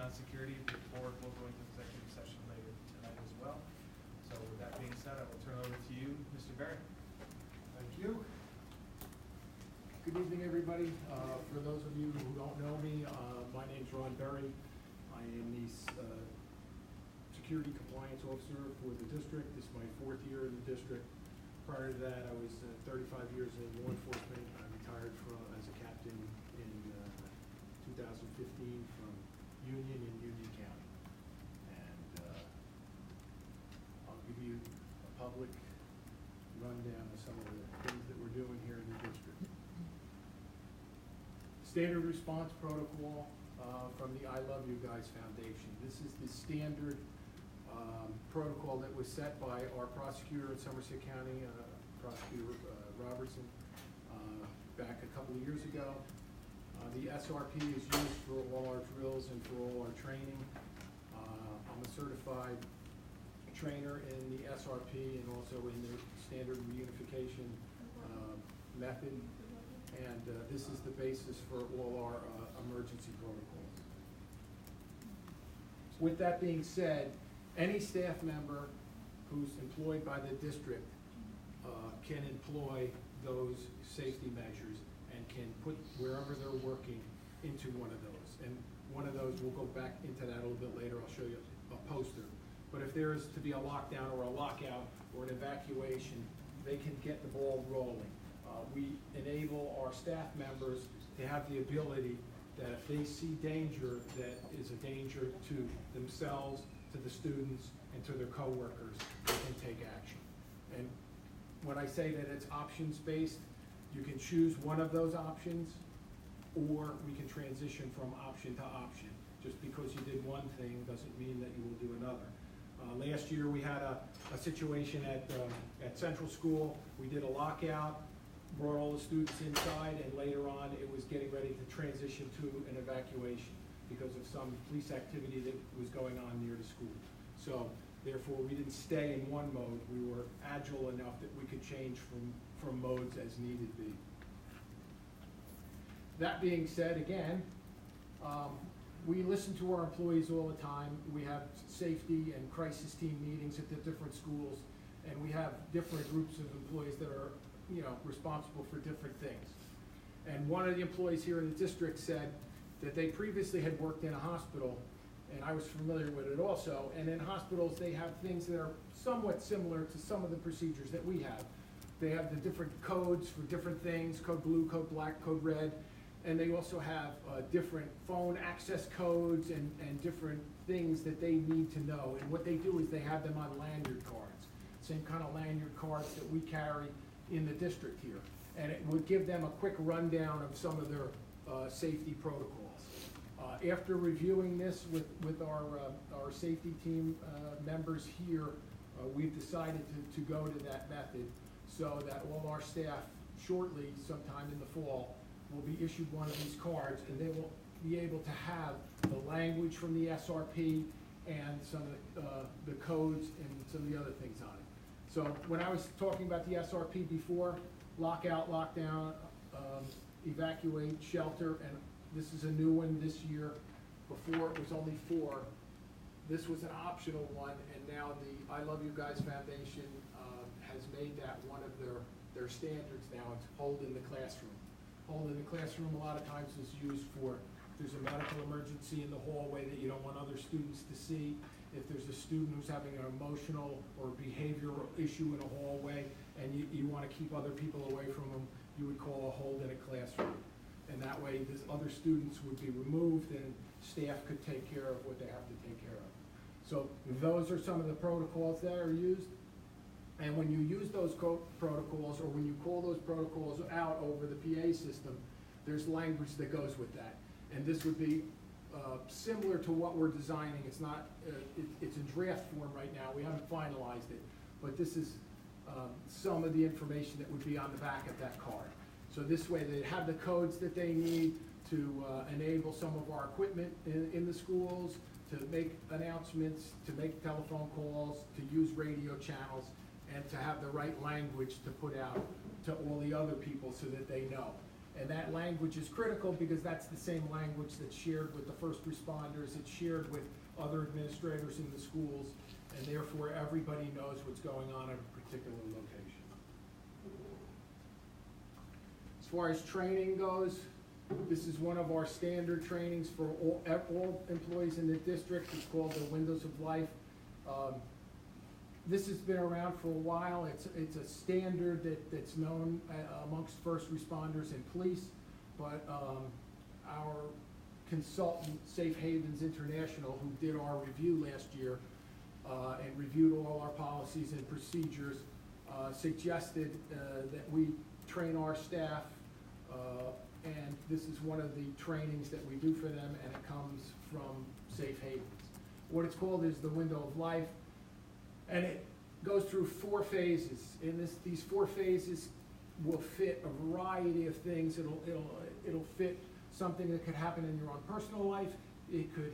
on security. The board will go into executive session later tonight as well. So with that being said, I will turn over to you, Mr. Berry. Thank you. Good evening, everybody. For those of you who don't know me, my name's Ron Berry. I am the security compliance officer for the district. This is my 4th year in the district. Prior to that, I was 35 years in law enforcement. I retired as a captain in 2015 from Union in Union County. And I'll give you a public rundown of some of the things that we're doing here in the district. Standard response protocol from the I Love You Guys Foundation. This is the standard protocol that was set by our prosecutor in Somerset County, Prosecutor Robertson, back a couple of years ago. The SRP is used for all our drills and for all our training. I'm a certified trainer in the SRP and also in the standard reunification method. And this is the basis for all our emergency protocols. With that being said, any staff member who's employed by the district can employ those safety measures and can put wherever they're working into one of those. And one of those, we'll go back into that a little bit later. I'll show you a poster. But if there is to be a lockdown or a lockout or an evacuation, they can get the ball rolling. We enable our staff members to have the ability that if they see danger that is a danger to themselves, to the students, and to their coworkers, they can take action. And when I say that it's options-based, you can choose one of those options, or we can transition from option to option. Just because you did one thing doesn't mean that you will do another. Last year we had a situation at Central School. We did a lockout, brought all the students inside, and later on it was getting ready to transition to an evacuation because of some police activity that was going on near the school. So therefore we didn't stay in one mode. We were agile enough that we could change from modes as needed be. That being said, again, we listen to our employees all the time. We have safety and crisis team meetings at the different schools, and we have different groups of employees that are responsible for different things. And one of the employees here in the district said that they previously had worked in a hospital, and I was familiar with it also, and in hospitals they have things that are somewhat similar to some of the procedures that we have. They have the different codes for different things, code blue, code black, code red, and they also have different phone access codes and different things that they need to know. And what they do is they have them on lanyard cards, same kind of lanyard cards that we carry in the district here. And it would give them a quick rundown of some of their safety protocols. After reviewing this with our safety team members here, we've decided to go to that method so that all our staff shortly, sometime in the fall, will be issued one of these cards, and they will be able to have the language from the SRP and some of the codes and some of the other things on it. So when I was talking about the SRP before, lockout, lockdown, evacuate, shelter, and this is a new one this year. Before it was only 4. This was an optional one, and now the I Love You Guys Foundation has made that one of their standards now. It's hold in the classroom. Hold in the classroom a lot of times is used for if there's a medical emergency in the hallway that you don't want other students to see. If there's a student who's having an emotional or behavioral issue in a hallway and you want to keep other people away from them, you would call a hold in a classroom. And that way, these other students would be removed and staff could take care of what they have to take care of. So those are some of the protocols that are used. And when you use those protocols, or when you call those protocols out over the PA system, there's language that goes with that. And this would be similar to what we're designing. It's not, it's in draft form right now. We haven't finalized it, but this is some of the information that would be on the back of that card. So this way they have the codes that they need to enable some of our equipment in the schools, to make announcements, to make telephone calls, to use radio channels, and to have the right language to put out to all the other people so that they know. And that language is critical because that's the same language that's shared with the first responders, it's shared with other administrators in the schools, and therefore everybody knows what's going on at a particular location. As far as training goes, this is one of our standard trainings for all employees in the district. It's called the Windows of Life. This has been around for a while. It's a standard that's known amongst first responders and police, but our consultant, Safe Havens International, who did our review last year and reviewed all our policies and procedures, suggested that we train our staff, and this is one of the trainings that we do for them, and it comes from Safe Havens. What it's called is the Window of Life, and it goes through 4 phases. And these 4 phases will fit a variety of things. It'll fit something that could happen in your own personal life. It could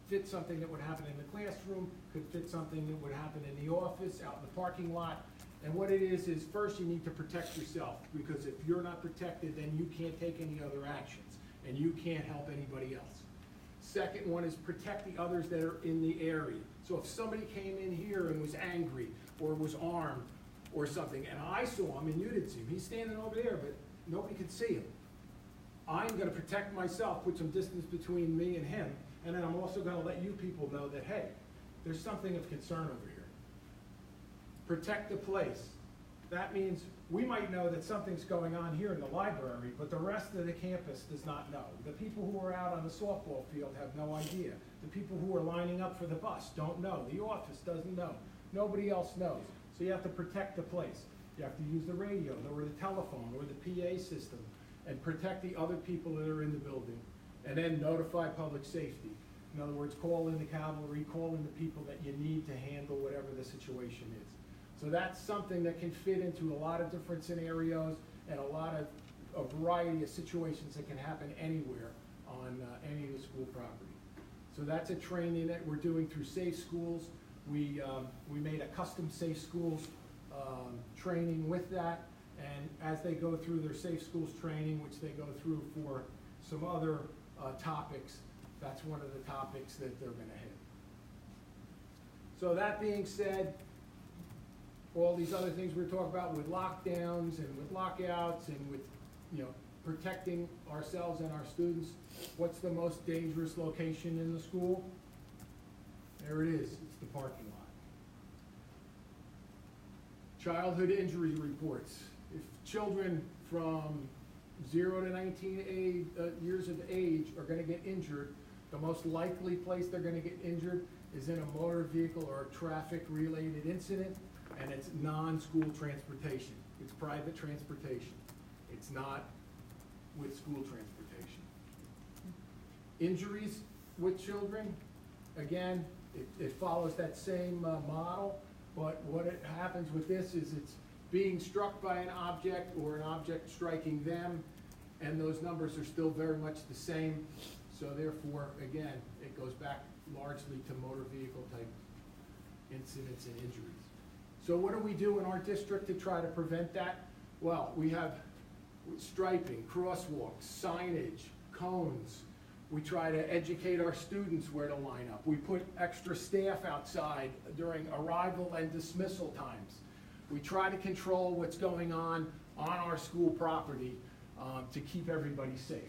fit something that would happen in the classroom, could fit something that would happen in the office, out in the parking lot. And what it is first you need to protect yourself, because if you're not protected, then you can't take any other actions, and you can't help anybody else. Second one is protect the others that are in the area. So if somebody came in here and was angry, or was armed, or something, and I saw him and you didn't see him, he's standing over there, but nobody could see him. I'm gonna protect myself, put some distance between me and him, and then I'm also gonna let you people know that, hey, there's something of concern over here. Protect the place. That means we might know that something's going on here in the library, but the rest of the campus does not know. The people who are out on the softball field have no idea. The people who are lining up for the bus don't know. The office doesn't know. Nobody else knows. So you have to protect the place. You have to use the radio or the telephone or the PA system and protect the other people that are in the building, and then notify public safety. In other words, call in the cavalry, call in the people that you need to handle whatever the situation is. So that's something that can fit into a lot of different scenarios and a variety of situations that can happen anywhere on any of the school property. So that's a training that we're doing through Safe Schools. We made a custom Safe Schools training with that, and as they go through their Safe Schools training, which they go through for some other topics, that's one of the topics that they're gonna hit. So that being said, all these other things we're talking about with lockdowns and with lockouts and with, protecting ourselves and our students, what's the most dangerous location in the school? There it is, it's the parking lot. Childhood injury reports. If children from 0 to 19 years of age are gonna get injured, the most likely place they're gonna get injured is in a motor vehicle or a traffic-related incident, and it's non-school transportation. It's private transportation. It's not with school transportation. Injuries with children, again, it follows that same model, but what happens with this is it's being struck by an object or an object striking them, and those numbers are still very much the same. So therefore, again, it goes back largely to motor vehicle type incidents and injuries. So what do we do in our district to try to prevent that? Well, we have striping, crosswalks, signage, cones. We try to educate our students where to line up. We put extra staff outside during arrival and dismissal times. We try to control what's going on our school property to keep everybody safe.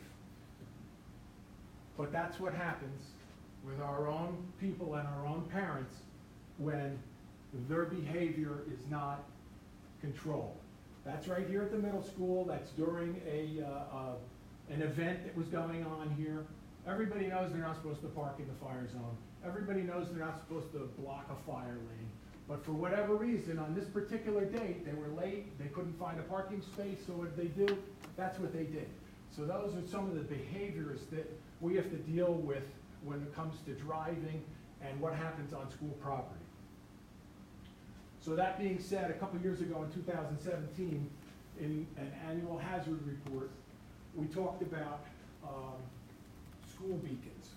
But that's what happens with our own people and our own parents when their behavior is not controlled. That's right here at the middle school. That's during an event that was going on here. Everybody knows they're not supposed to park in the fire zone. Everybody knows they're not supposed to block a fire lane. But for whatever reason, on this particular date, they were late, they couldn't find a parking space, so what did they do? That's what they did. So those are some of the behaviors that we have to deal with when it comes to driving and what happens on school property. So that being said, a couple years ago in 2017, in an annual hazard report, we talked about school beacons.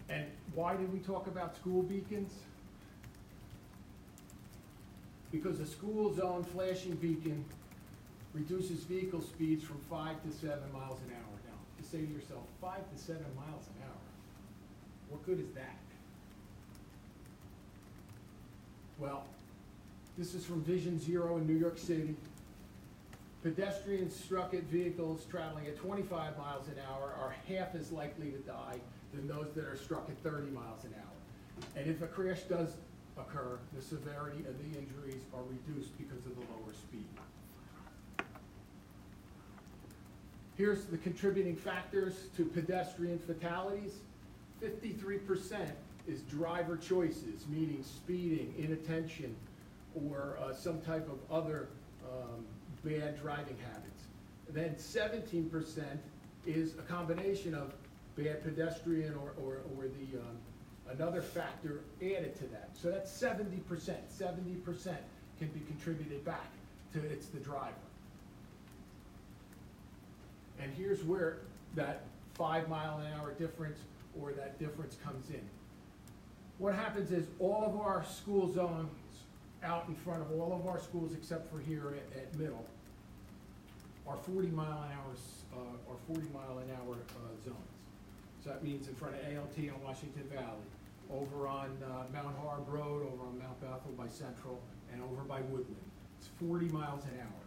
And why did we talk about school beacons? Because a school zone flashing beacon reduces vehicle speeds from 5 to 7 miles an hour. Now, you say to yourself, 5 to 7 miles an hour, what good is that? Well, this is from Vision Zero in New York City. Pedestrians struck at vehicles traveling at 25 miles an hour are half as likely to die than those that are struck at 30 miles an hour. And if a crash does occur, the severity of the injuries are reduced because of the lower speed. Here's the contributing factors to pedestrian fatalities. 53% is driver choices, meaning speeding, inattention, or some type of other bad driving habits. Then 17% is a combination of bad pedestrian or another factor added to that. So that's 70%. 70% can be contributed back to it's the driver. And here's where that 5 mile an hour difference or that difference comes in. What happens is all of our school zones out in front of all of our schools except for here at Middle are 40 mile an hour zones. So that means in front of ALT on Washington Valley, over on Mount Harb Road, over on Mount Bethel by Central, and over by Woodland. It's 40 miles an hour.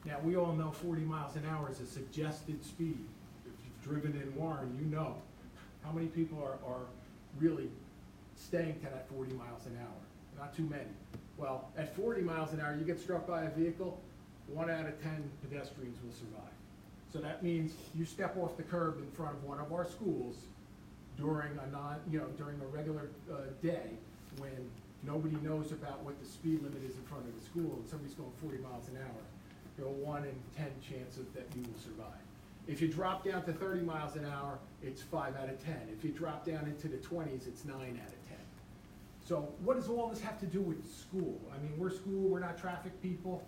Now, we all know 40 miles an hour is a suggested speed. If you've driven in Warren, you know. How many people are really staying to that 40 miles an hour? Not too many. Well, at 40 miles an hour, you get struck by a vehicle, 1 out of 10 pedestrians will survive. So that means you step off the curb in front of one of our schools during during a regular day when nobody knows about what the speed limit is in front of the school and somebody's going 40 miles an hour, you have a 1 in 10 chance that you will survive. If you drop down to 30 miles an hour, it's 5 out of 10. If you drop down into the 20s, it's 9 out of 10. So what does all this have to do with school? I mean, we're school, we're not traffic people.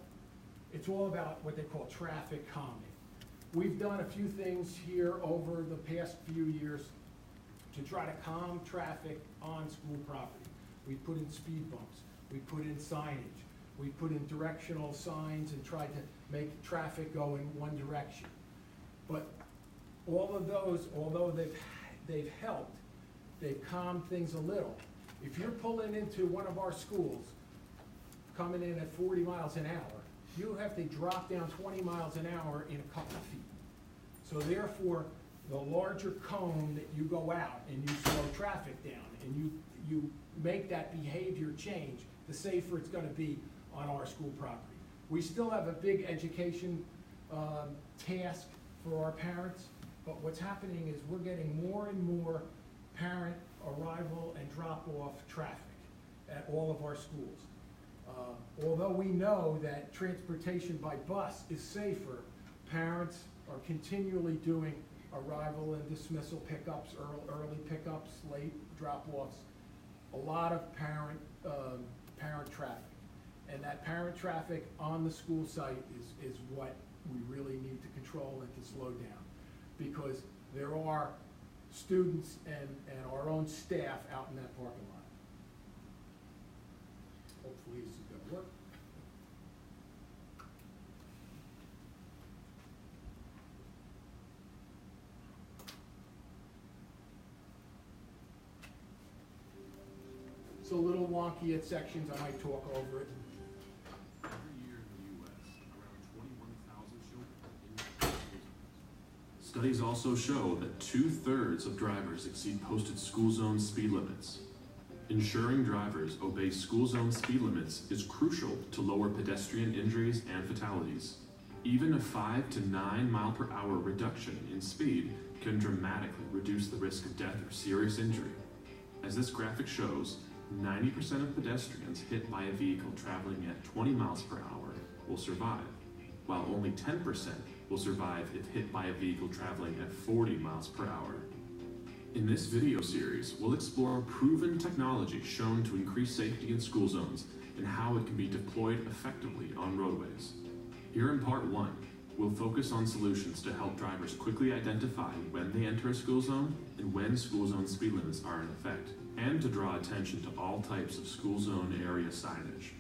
It's all about what they call traffic calming. We've done a few things here over the past few years to try to calm traffic on school property. We put in speed bumps, we put in signage, we put in directional signs and tried to make traffic go in one direction. But all of those, although they've helped, they've calmed things a little. If you're pulling into one of our schools, coming in at 40 miles an hour, you have to drop down 20 miles an hour in a couple of feet. So therefore, the larger cone that you go out and you slow traffic down and you make that behavior change, the safer it's going to be on our school property. We still have a big education task for our parents, but what's happening is we're getting more and more parent arrival and drop-off traffic at all of our schools. Although we know that transportation by bus is safer, parents are continually doing arrival and dismissal pickups, early pickups, late drop-offs, a lot of parent traffic. And that parent traffic on the school site is what we really need to control and to slow down, because there are students and our own staff out in that parking lot. Hopefully this is going to work. It's a little wonky at sections, I might talk over it. Every year in the U.S., around 21,000 children are injured. Studies also show that 2/3 of drivers exceed posted school zone speed limits. Ensuring drivers obey school zone speed limits is crucial to lower pedestrian injuries and fatalities. Even a 5 to 9 mile per hour reduction in speed can dramatically reduce the risk of death or serious injury. As this graphic shows, 90% of pedestrians hit by a vehicle traveling at 20 miles per hour will survive, while only 10% will survive if hit by a vehicle traveling at 40 miles per hour. In this video series, we'll explore proven technology shown to increase safety in school zones and how it can be deployed effectively on roadways. Here in part 1, we'll focus on solutions to help drivers quickly identify when they enter a school zone and when school zone speed limits are in effect, and to draw attention to all types of school zone area signage.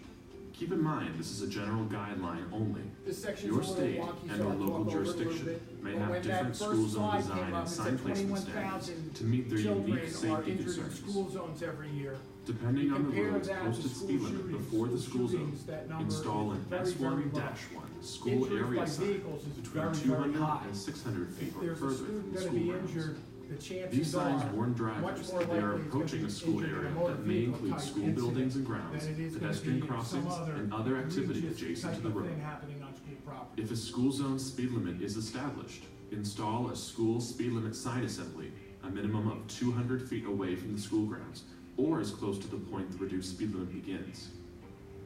Keep in mind, this is a general guideline only. This section's Your a little state wonky, and so or I'll local talk over it a little jurisdiction bit. may But have when that different first school zone slide design came up, and it sign said placement standards 21,000 to meet their children unique are safety injured in concerns. school zones every year. Depending on the Compare road's that to posted school speed limit shootings. before the school zone, Shootings, that number install is an very, very low. S1-1 school Injuries area by sign vehicles is between very, 200 very high. and 600 feet If or there's a further student from the gonna school be grounds. injured, the These chances signs are warn much drivers more that they are likely he's gonna approaching be a school injured in area a motor that may vehicle include type school incident buildings and grounds, than it is gonna pedestrian be some crossings, other and other activity egregious adjacent to type the of road. thing happening on school property. If a school zone speed limit is established, install a school speed limit sign assembly a minimum of 200 feet away from the school grounds, or as close to the point the reduced speed limit begins.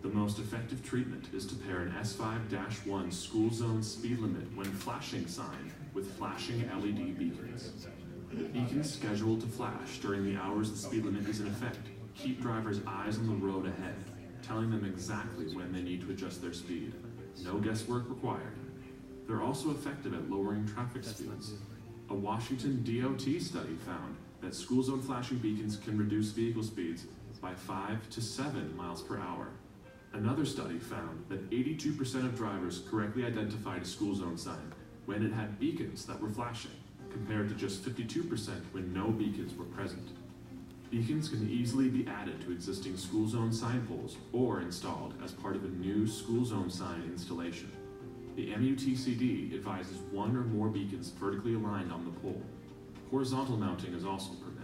The most effective treatment is to pair an S5-1 school zone speed limit when flashing sign with flashing LED beacons. Beacons scheduled to flash during the hours the speed limit is in effect keep drivers' eyes on the road ahead, telling them exactly when they need to adjust their speed. No guesswork required. They're also effective at lowering traffic speeds. A Washington DOT study found that school zone flashing beacons can reduce vehicle speeds by 5 to 7 miles per hour. Another study found that 82% of drivers correctly identified a school zone sign when it had beacons that were flashing, compared to just 52% when no beacons were present. Beacons can easily be added to existing school zone sign poles or installed as part of a new school zone sign installation. The MUTCD advises one or more beacons vertically aligned on the pole. Horizontal mounting is also permitted.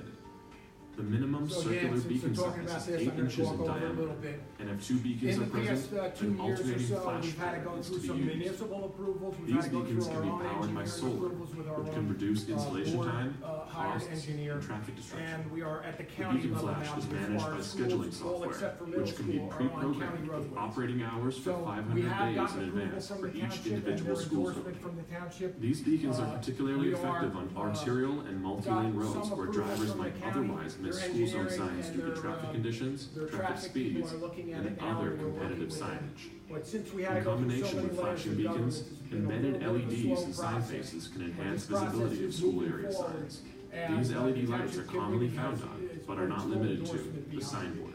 The minimum So circular again, since beacon we're talking size about is this, 8 I'm gonna inches talk in over it a diameter, little bit. and if 2 beacons In are the present, past 2 an years or alternating so, flash we've had to go pattern is through to some be used. municipal approvals, we've These had to go beacons through our can be own powered by engineering solar, approvals with our which can own reduce installation board, time, hired costs, engineer. and traffic disruption. And we are at the The county beacon level flash now, is because managed our by scheduling schools, all software, except for middle which can be school, are on county pre-programmed with roadways. operating hours for So 500 we have days gotten in approval advance from for the each township and individual their school zone. endorsement from the township. These beacons are particularly we effective are, on arterial and multi-lane got roads some where approval drivers from the might county, otherwise miss their school zone engineering signs and due to their, traffic conditions, Their traffic traffic people speeds, are looking at and it now, other and we're working competitive with them. signage. But since we had In to go through so combination many with layers flashing of government, beacons, this has been a embedded little bit of a LEDs slow and sign process. faces can But enhance this process visibility of is school moving area forward, signs. and, These the LED lights are township commonly really found has- on, is but are not full limited to, endorsement the behind it. signboard.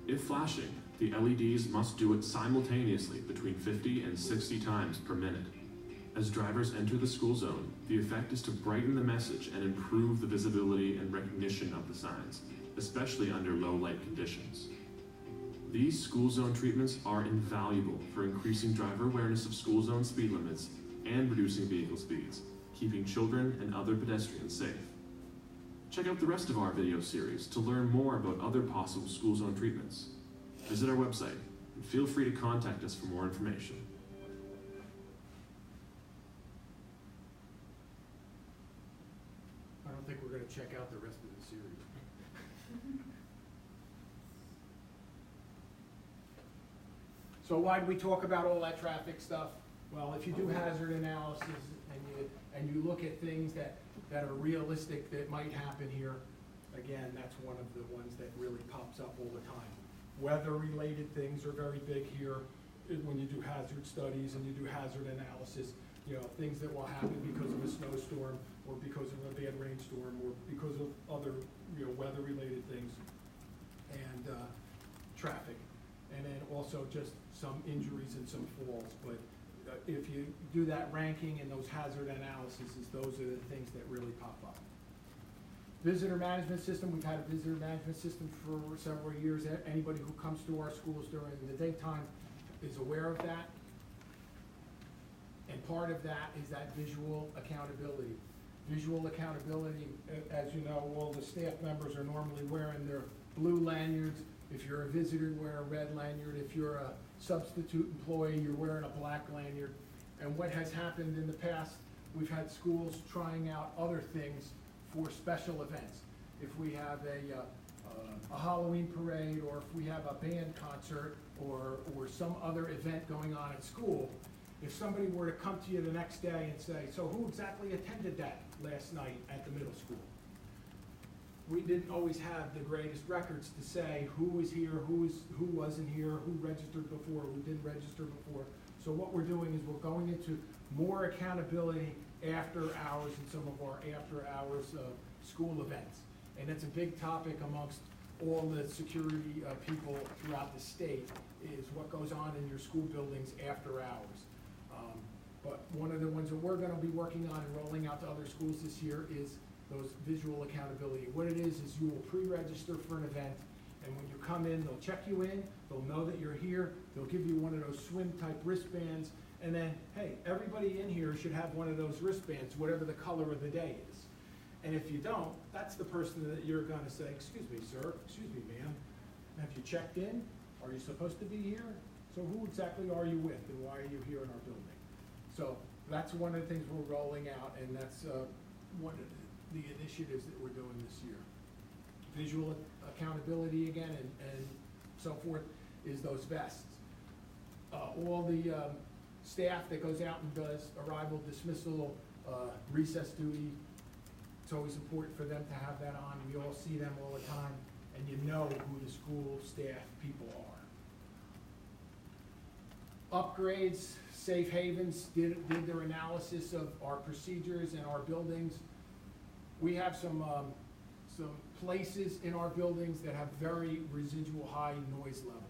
If flashing, the LEDs must do it simultaneously between 50 and 60 times per minute. As drivers enter the school zone, the effect is to brighten the message and improve the visibility and recognition of the signs, especially under low light conditions. These school zone treatments are invaluable for increasing driver awareness of school zone speed limits and reducing vehicle speeds, keeping children and other pedestrians safe. Check out the rest of our video series to learn more about other possible school zone treatments. Visit our website and feel free to contact us for more information. I don't think we're gonna check out the rest of the series. So why do we talk about all that traffic stuff? Well, if you do hazard analysis and you look at things that are realistic that might happen here, again, that's one of the ones that really pops up all the time. Weather-related things are very big here. When you do hazard studies and you do hazard analysis, you know, things that will happen because of a snowstorm or because of a bad rainstorm or because of other, you know, weather-related things and traffic. And then also just some injuries and some falls. But if you do that ranking and those hazard analyses, those are the things that really pop up. Visitor management system, we've had a visitor management system for several years. Anybody who comes to our schools during the daytime is aware of that. And part of that is that visual accountability. Visual accountability, as you know, all the staff members are normally wearing their blue lanyards. If you're a visitor, you wear a red lanyard. If you're a substitute employee, you're wearing a black lanyard. And what has happened in the past, we've had schools trying out other things for special events. If we have a Halloween parade, or if we have a band concert, or some other event going on at school, if somebody were to come to you the next day and say, so who exactly attended that last night at the middle school? We didn't always have the greatest records to say who was here, who wasn't here, who registered before, who didn't register before. So what we're doing is we're going into more accountability after hours and some of our after hours school events. And it's a big topic amongst all the security people throughout the state, is what goes on in your school buildings after hours. But one of the ones that we're gonna be working on and rolling out to other schools this year is those visual accountability. What it is you will pre-register for an event, and when you come in, they'll check you in, they'll know that you're here, they'll give you one of those swim-type wristbands, and then, hey, everybody in here should have one of those wristbands, whatever the color of the day is. And if you don't, that's the person that you're gonna say, excuse me, sir, excuse me, ma'am, have you checked in? Are you supposed to be here? So who exactly are you with, and why are you here in our building? So that's one of the things we're rolling out, and that's one of the initiatives that we're doing this year. Visual accountability again, and so forth, is those vests. All the staff that goes out and does arrival, dismissal, recess duty, it's always important for them to have that on. We all see them all the time, and you know who the school staff people are. Upgrades, Safe Havens did their analysis of our procedures and our buildings. We have some places in our buildings that have very residual high noise levels.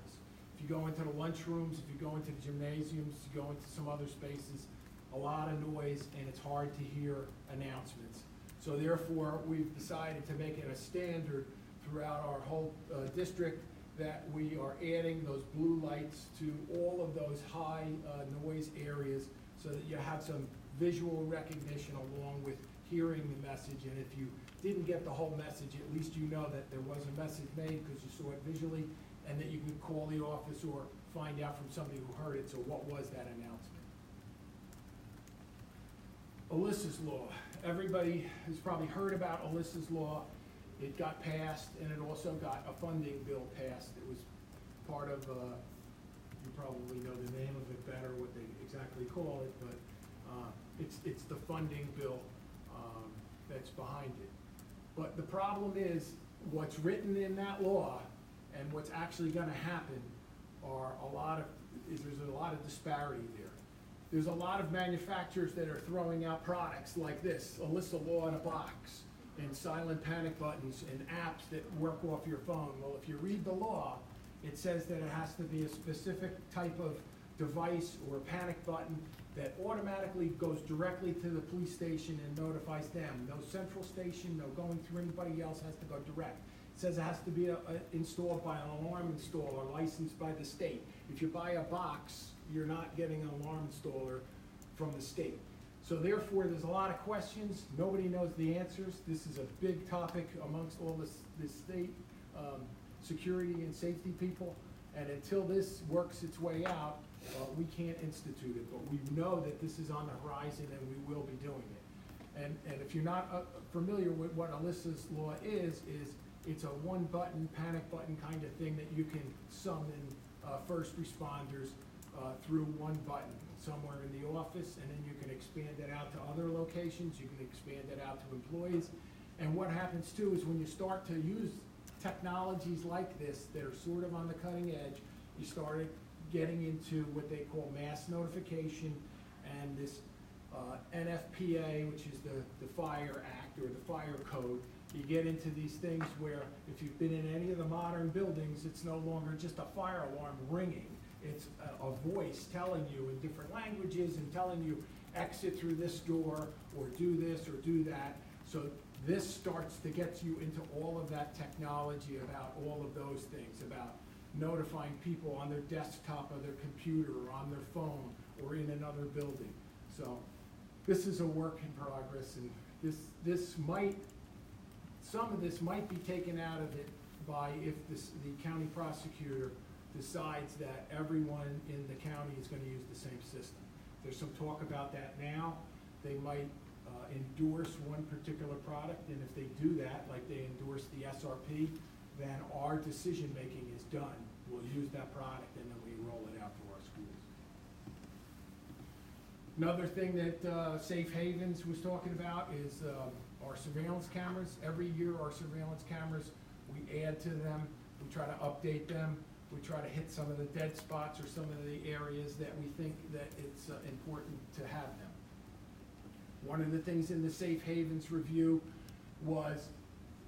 If you go into the lunchrooms, if you go into the gymnasiums, you go into some other spaces, a lot of noise, and it's hard to hear announcements. So therefore, we've decided to make it a standard throughout our whole district that we are adding those blue lights to all of those high noise areas so that you have some visual recognition along with hearing the message. And if you didn't get the whole message, at least you know that there was a message made because you saw it visually, and that you can call the office or find out from somebody who heard it. So what was that announcement? Alyssas Law. Everybody has probably heard about Alyssas Law. It got passed, and it also got a funding bill passed. It was part of, you probably know the name of it better, what they exactly call it, but it's the funding bill that's behind it. But the problem is, what's written in that law and what's actually gonna happen are there's a lot of disparity there. There's a lot of manufacturers that are throwing out products like this, Alyssas Law in a box, and silent panic buttons and apps that work off your phone. Well, if you read the law, it says that it has to be a specific type of device or a panic button that automatically goes directly to the police station and notifies them. No central station, no going through anybody else, has to go direct. It says it has to be installed by an alarm installer licensed by the state. If you buy a box, you're not getting an alarm installer from the state. So therefore, there's a lot of questions. Nobody knows the answers. This is a big topic amongst all this state security and safety people. And until this works its way out, we can't institute it. But we know that this is on the horizon, and we will be doing it. And if you're not familiar with what Alyssas Law is it's a one-button, panic button kind of thing that you can summon first responders through one button somewhere in the office, and then you can expand it out to other locations, you can expand it out to employees. And what happens too is when you start to use technologies like this that are sort of on the cutting edge, you started getting into what they call mass notification and this NFPA, which is the Fire Act or the Fire Code. You get into these things where if you've been in any of the modern buildings, it's no longer just a fire alarm ringing. It's a voice telling you in different languages and telling you exit through this door or do this or do that. So this starts to get you into all of that technology about all of those things, about notifying people on their desktop or their computer or on their phone or in another building. So this is a work in progress, and some of this might be taken out of it by if the county prosecutor decides that everyone in the county is going to use the same system. There's some talk about that now. They might endorse one particular product, and if they do that, like they endorse the SRP, then our decision making is done. We'll use that product and then we roll it out to our schools. Another thing that Safe Havens was talking about is our surveillance cameras. Every year our surveillance cameras, we add to them, we try to update them. We try to hit some of the dead spots or some of the areas that we think that it's important to have them. One of the things in the Safe Havens review was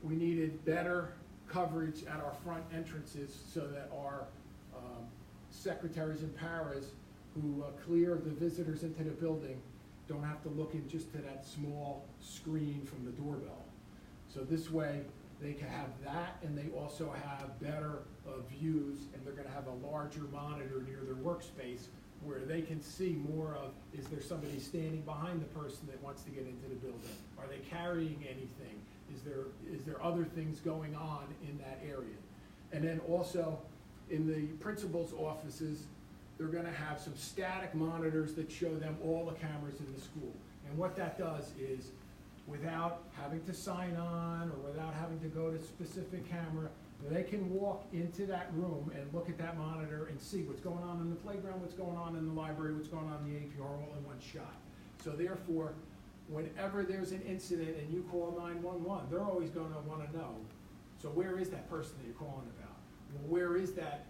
we needed better coverage at our front entrances so that our secretaries and paras who clear the visitors into the building don't have to look in just to that small screen from the doorbell. So this way, they can have that, and they also have better views, and they're gonna have a larger monitor near their workspace where they can see more of, is there somebody standing behind the person that wants to get into the building? Are they carrying anything? Is there other things going on in that area? And then also, in the principal's offices, they're gonna have some static monitors that show them all the cameras in the school. And what that does is, without having to sign on or without having to go to a specific camera, they can walk into that room and look at that monitor and see what's going on in the playground, what's going on in the library, what's going on in the APR, all in one shot. So therefore, whenever there's an incident and you call 911, they're always gonna wanna know, so where is that person that you're calling about? Well, where is that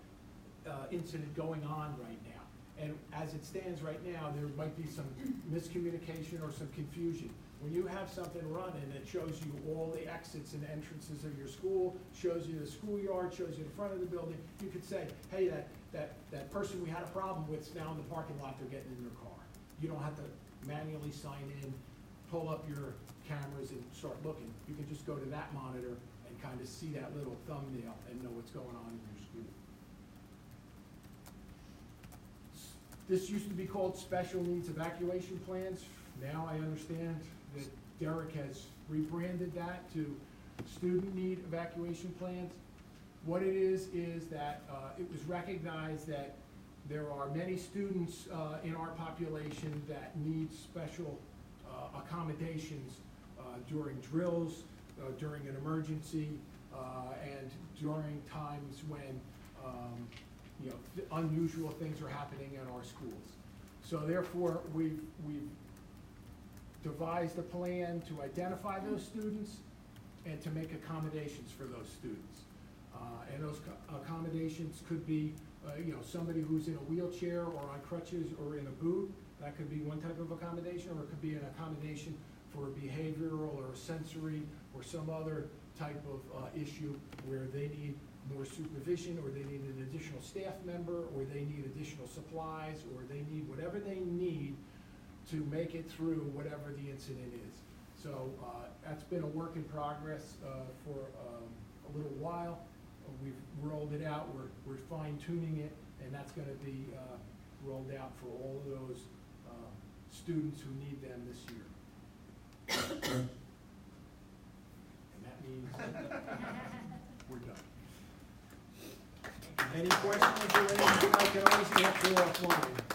incident going on right now? And as it stands right now, there might be some miscommunication or some confusion. When you have something running that shows you all the exits and entrances of your school, shows you the schoolyard, shows you the front of the building, you could say, hey, that person we had a problem with is now in the parking lot, they're getting in their car. You don't have to manually sign in, pull up your cameras and start looking. You can just go to that monitor and kind of see that little thumbnail and know what's going on in your school. This used to be called special needs evacuation plans. Now I understand that Derek has rebranded that to student need evacuation plans. What it is that it was recognized that there are many students in our population that need special accommodations during drills, during an emergency, and during times when unusual things are happening in our schools. So therefore, we've devised a plan to identify those students and to make accommodations for those students. And those accommodations could be, somebody who's in a wheelchair or on crutches or in a boot. That could be one type of accommodation, or it could be an accommodation for a behavioral or a sensory or some other type of issue where they need more supervision, or they need an additional staff member, or they need additional supplies, or they need whatever they need to make it through whatever the incident is. So that's been a work in progress for a little while. We've rolled it out, we're fine tuning it, and that's gonna be rolled out for all of those students who need them this year. And that means we're done. Any questions or anything I can always answer offline.